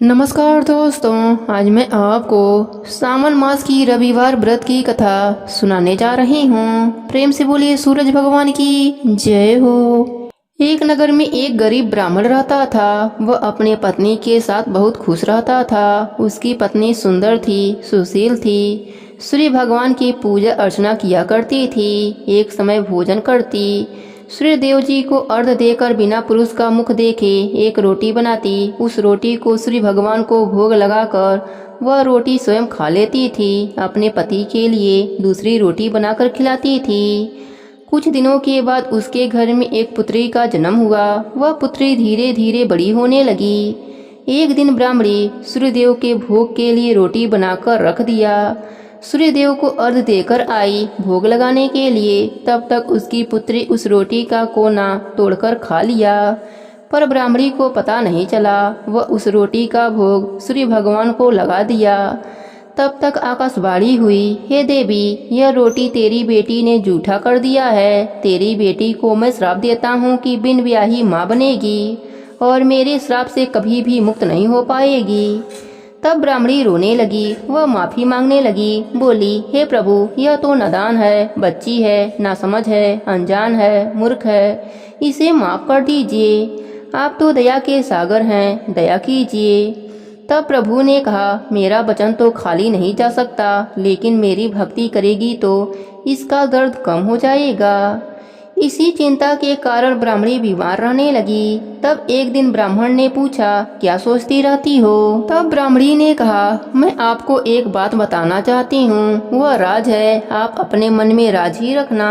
नमस्कार दोस्तों, आज मैं आपको सावन मास की रविवार व्रत की कथा सुनाने जा रही हूँ। प्रेम से बोलिए सूरज भगवान की जय हो। एक नगर में एक गरीब ब्राह्मण रहता था। वह अपने पत्नी के साथ बहुत खुश रहता था। उसकी पत्नी सुंदर थी, सुशील थी, सूर्य भगवान की पूजा अर्चना किया करती थी, एक समय भोजन करती, सूर्य देव जी को अर्घ्य देकर बिना पुरुष का मुख देखे एक रोटी बनाती। उस रोटी को सूर्य भगवान को भोग लगाकर वह रोटी स्वयं खा लेती थी। अपने पति के लिए दूसरी रोटी बनाकर खिलाती थी। कुछ दिनों के बाद उसके घर में एक पुत्री का जन्म हुआ। वह पुत्री धीरे धीरे बड़ी होने लगी। एक दिन ब्राह्मणी सूर्यदेव के भोग के लिए रोटी बनाकर रख दिया। सूर्यदेव को अर्घ्य देकर आई भोग लगाने के लिए। तब तक उसकी पुत्री उस रोटी का कोना तोड़कर खा लिया, पर ब्राह्मणी को पता नहीं चला। वह उस रोटी का भोग सूर्य भगवान को लगा दिया। तब तक आकाशवाणी हुई, हे देवी, यह रोटी तेरी बेटी ने जूठा कर दिया है। तेरी बेटी को मैं श्राप देता हूँ कि बिन ब्याही माँ बनेगी और मेरे श्राप से कभी भी मुक्त नहीं हो पाएगी। तब ब्राह्मणी रोने लगी। वह माफी मांगने लगी, बोली, हे प्रभु, यह तो नादान है, बच्ची है, नासमझ है, अनजान है, मूर्ख है, इसे माफ कर दीजिए। आप तो दया के सागर हैं, दया कीजिए। तब प्रभु ने कहा, मेरा वचन तो खाली नहीं जा सकता, लेकिन मेरी भक्ति करेगी तो इसका दर्द कम हो जाएगा। इसी चिंता के कारण ब्राह्मणी बीमार रहने लगी। तब एक दिन ब्राह्मण ने पूछा, क्या सोचती रहती हो? तब ब्राह्मणी ने कहा, मैं आपको एक बात बताना चाहती हूँ, वह राज है, आप अपने मन में राज ही रखना।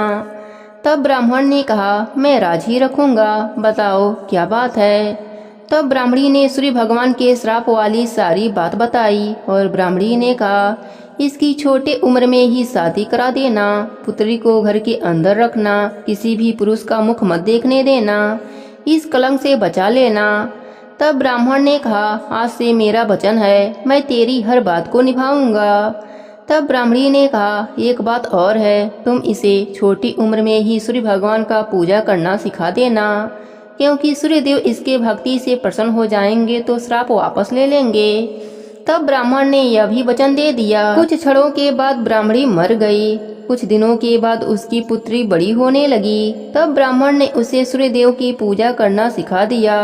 तब ब्राह्मण ने कहा, मैं राज ही रखूंगा, बताओ क्या बात है। तब ब्राह्मणी ने सूर्य भगवान के श्राप वाली सारी बात बताई और ब्राह्मणी ने कहा, इसकी छोटे उम्र में ही शादी करा देना, पुत्री को घर के अंदर रखना, किसी भी पुरुष का मुख मत देखने देना, इस कलंक से बचा लेना। तब ब्राह्मण ने कहा, आज से मेरा वचन है, मैं तेरी हर बात को निभाऊंगा। तब ब्राह्मणी ने कहा, एक बात और है, तुम इसे छोटी उम्र में ही सूर्य भगवान का पूजा करना सिखा देना, क्योंकि सूर्यदेव इसके भक्ति से प्रसन्न हो जाएंगे तो श्राप वापस ले लेंगे। तब ब्राह्मण ने यह भी वचन दे दिया। कुछ क्षणों के बाद ब्राह्मणी मर गई। कुछ दिनों के बाद उसकी पुत्री बड़ी होने लगी। तब ब्राह्मण ने उसे सूर्यदेव की पूजा करना सिखा दिया।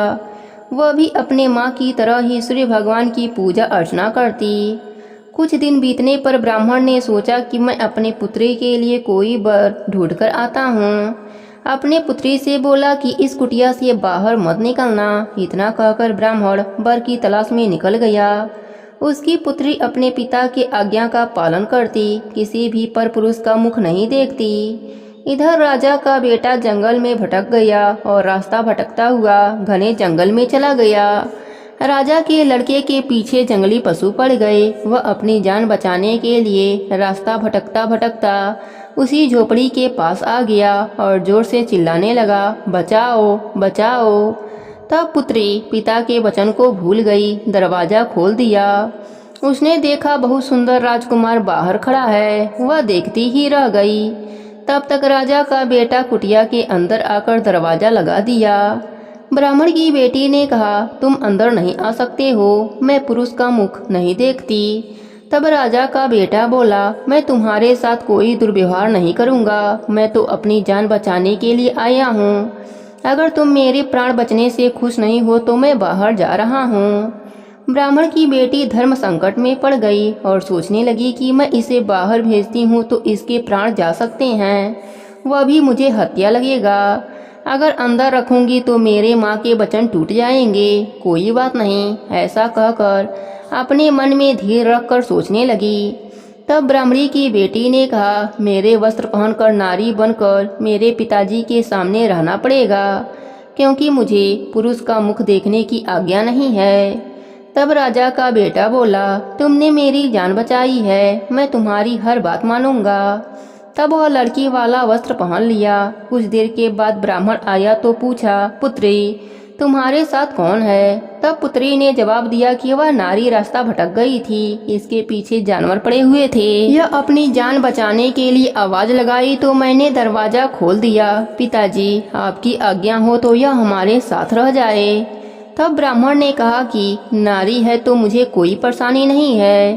वह भी अपने माँ की तरह ही सूर्य भगवान की पूजा अर्चना करती। कुछ दिन बीतने पर ब्राह्मण ने सोचा कि मैं अपनी पुत्री के लिए कोई वर ढूंढ कर आता हूँ। अपने पुत्री से बोला कि इस कुटिया से बाहर मत निकलना। इतना कहकर ब्राह्मण वर की तलाश में निकल गया। उसकी पुत्री अपने पिता के आज्ञा का पालन करती, किसी भी पर पुरुष का मुख नहीं देखती। इधर राजा का बेटा जंगल में भटक गया और रास्ता भटकता हुआ घने जंगल में चला गया। राजा के लड़के के पीछे जंगली पशु पड़ गए। वह अपनी जान बचाने के लिए रास्ता भटकता भटकता उसी झोपड़ी के पास आ गया और जोर से चिल्लाने लगा, बचाओ बचाओ। तब पुत्री पिता के वचन को भूल गई, दरवाजा खोल दिया। उसने देखा बहुत सुंदर राजकुमार बाहर खड़ा है। वह देखती ही रह गई। तब तक राजा का बेटा कुटिया के अंदर आकर दरवाजा लगा दिया। ब्राह्मण की बेटी ने कहा, तुम अंदर नहीं आ सकते हो, मैं पुरुष का मुख नहीं देखती। तब राजा का बेटा बोला, मैं तुम्हारे साथ कोई दुर्व्यवहार नहीं करूँगा, मैं तो अपनी जान बचाने के लिए आया हूँ। अगर तुम मेरे प्राण बचने से खुश नहीं हो तो मैं बाहर जा रहा हूँ। ब्राह्मण की बेटी धर्म संकट में पड़ गई और सोचने लगी कि मैं इसे बाहर भेजती हूँ तो इसके प्राण जा सकते हैं, वह भी मुझे हत्या लगेगा। अगर अंदर रखूंगी तो मेरे माँ के वचन टूट जाएंगे। कोई बात नहीं, ऐसा कहकर अपने मन में धीर रखकर सोचने लगी। तब ब्राह्मणी की बेटी ने कहा, मेरे वस्त्र पहनकर नारी बनकर मेरे पिताजी के सामने रहना पड़ेगा, क्योंकि मुझे पुरुष का मुख देखने की आज्ञा नहीं है। तब राजा का बेटा बोला, तुमने मेरी जान बचाई है, मैं तुम्हारी हर बात मानूंगा। तब वह लड़की वाला वस्त्र पहन लिया। कुछ देर के बाद ब्राह्मण आया तो पूछा, पुत्री, तुम्हारे साथ कौन है? तब पुत्री ने जवाब दिया कि वह नारी रास्ता भटक गई थी, इसके पीछे जानवर पड़े हुए थे। यह अपनी जान बचाने के लिए आवाज लगाई तो मैंने दरवाजा खोल दिया। पिताजी, आपकी आज्ञा हो तो यह हमारे साथ रह जाए। तब ब्राह्मण ने कहा कि नारी है तो मुझे कोई परेशानी नहीं है।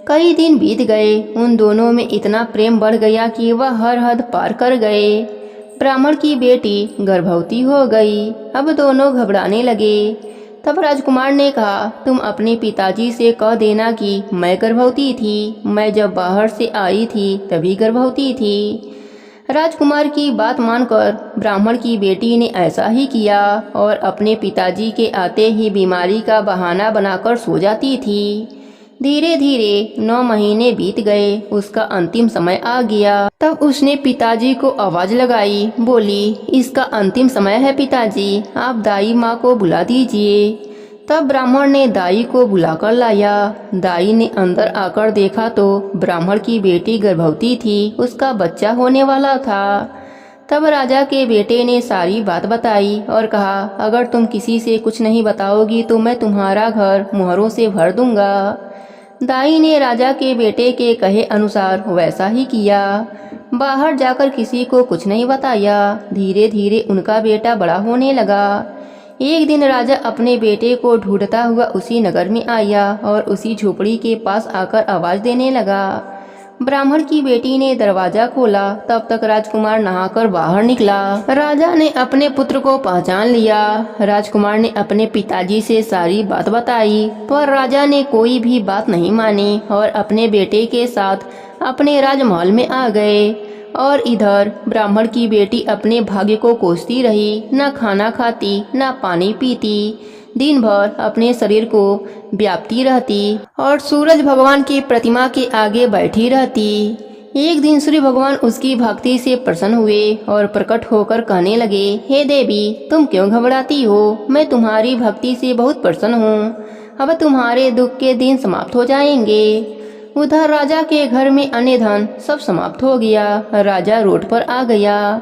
कई दिन बीत गए, उन दोनों में इतना प्रेम बढ़ गया कि वह हर हद पार कर गए। ब्राह्मण की बेटी गर्भवती हो गई। अब दोनों घबराने लगे। तब राजकुमार ने कहा, तुम अपने पिताजी से कह देना कि मैं गर्भवती थी, मैं जब बाहर से आई थी तभी गर्भवती थी। राजकुमार की बात मानकर ब्राह्मण की बेटी ने ऐसा ही किया और अपने पिताजी के आते ही बीमारी का बहाना बनाकर सो जाती थी। धीरे धीरे 9 महीने बीत गए, उसका अंतिम समय आ गया। तब उसने पिताजी को आवाज लगाई, बोली, इसका अंतिम समय है पिताजी, आप दाई माँ को बुला दीजिए। तब ब्राह्मण ने दाई को बुलाकर लाया। दाई ने अंदर आकर देखा तो ब्राह्मण की बेटी गर्भवती थी, उसका बच्चा होने वाला था। तब राजा के बेटे ने सारी बात बताई और कहा, अगर तुम किसी से कुछ नहीं बताओगी तो मैं तुम्हारा घर मोहरों से भर दूंगा। दाई ने राजा के बेटे के कहे अनुसार वैसा ही किया। बाहर जाकर किसी को कुछ नहीं बताया। धीरे धीरे उनका बेटा बड़ा होने लगा। एक दिन राजा अपने बेटे को ढूंढता हुआ उसी नगर में आया और उसी झोपड़ी के पास आकर आवाज देने लगा। ब्राह्मण की बेटी ने दरवाजा खोला। तब तक राजकुमार नहाकर बाहर निकला। राजा ने अपने पुत्र को पहचान लिया। राजकुमार ने अपने पिताजी से सारी बात बताई, पर राजा ने कोई भी बात नहीं मानी और अपने बेटे के साथ अपने राजमहल में आ गए। और इधर ब्राह्मण की बेटी अपने भाग्य को कोसती रही, न खाना खाती न पानी पीती, दिन भर अपने शरीर को व्यापती रहती और सूरज भगवान की प्रतिमा के आगे बैठी रहती। एक दिन सूर्य भगवान उसकी भक्ति से प्रसन्न हुए और प्रकट होकर कहने लगे, हे देवी, तुम क्यों घबराती हो? मैं तुम्हारी भक्ति से बहुत प्रसन्न हूँ। अब तुम्हारे दुख के दिन समाप्त हो जाएंगे। उधर राजा के घर में अन्य धन सब समाप्त हो गया। राजा रोड पर आ गया।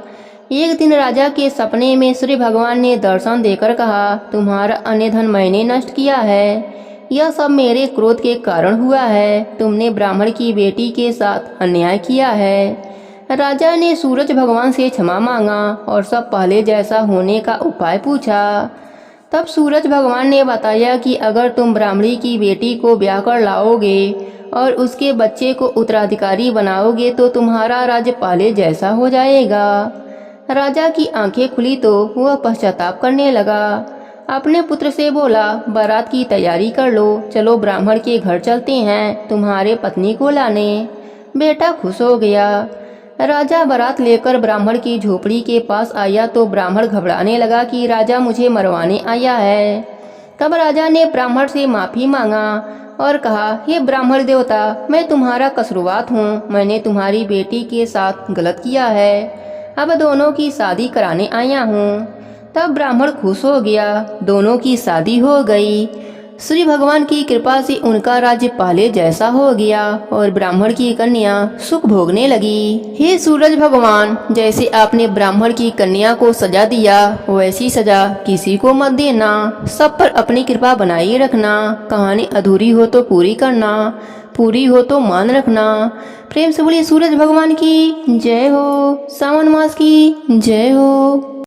एक दिन राजा के सपने में सूर्य भगवान ने दर्शन देकर कहा, तुम्हारा अन्य धन मैंने नष्ट किया है। यह सब मेरे क्रोध के कारण हुआ है। तुमने ब्राह्मण की बेटी के साथ अन्याय किया है। राजा ने सूरज भगवान से क्षमा मांगा और सब पहले जैसा होने का उपाय पूछा। तब सूरज भगवान ने बताया कि अगर तुम ब्राह्मणी की बेटी को ब्याह कर लाओगे और उसके बच्चे को उत्तराधिकारी बनाओगे तो तुम्हारा राज्य पहले जैसा हो जाएगा। राजा की आंखें खुली तो वह पश्चाताप करने लगा। अपने पुत्र से बोला, बारात की तैयारी कर लो, चलो ब्राह्मण के घर चलते हैं तुम्हारे पत्नी को लाने। बेटा खुश हो गया। राजा बारात लेकर ब्राह्मण की झोपड़ी के पास आया तो ब्राह्मण घबराने लगा कि राजा मुझे मरवाने आया है। तब राजा ने ब्राह्मण से माफी मांगा और कहा, हे ब्राह्मण देवता, मैं तुम्हारा कसूरवार हूँ। मैंने तुम्हारी बेटी के साथ गलत किया है। अब दोनों की शादी कराने आया हूँ। तब ब्राह्मण खुश हो गया। दोनों की शादी हो गई। श्री भगवान की कृपा से उनका राज्य पहले जैसा हो गया और ब्राह्मण की कन्या सुख भोगने लगी। हे सूरज भगवान, जैसे आपने ब्राह्मण की कन्या को सजा दिया वैसी सजा किसी को मत देना। सब पर अपनी कृपा बनाए रखना। कहानी अधूरी हो तो पूरी करना, पूरी हो तो मान रखना। प्रेम से बोलिए सूरज भगवान की जय हो। सावन मास की जय हो।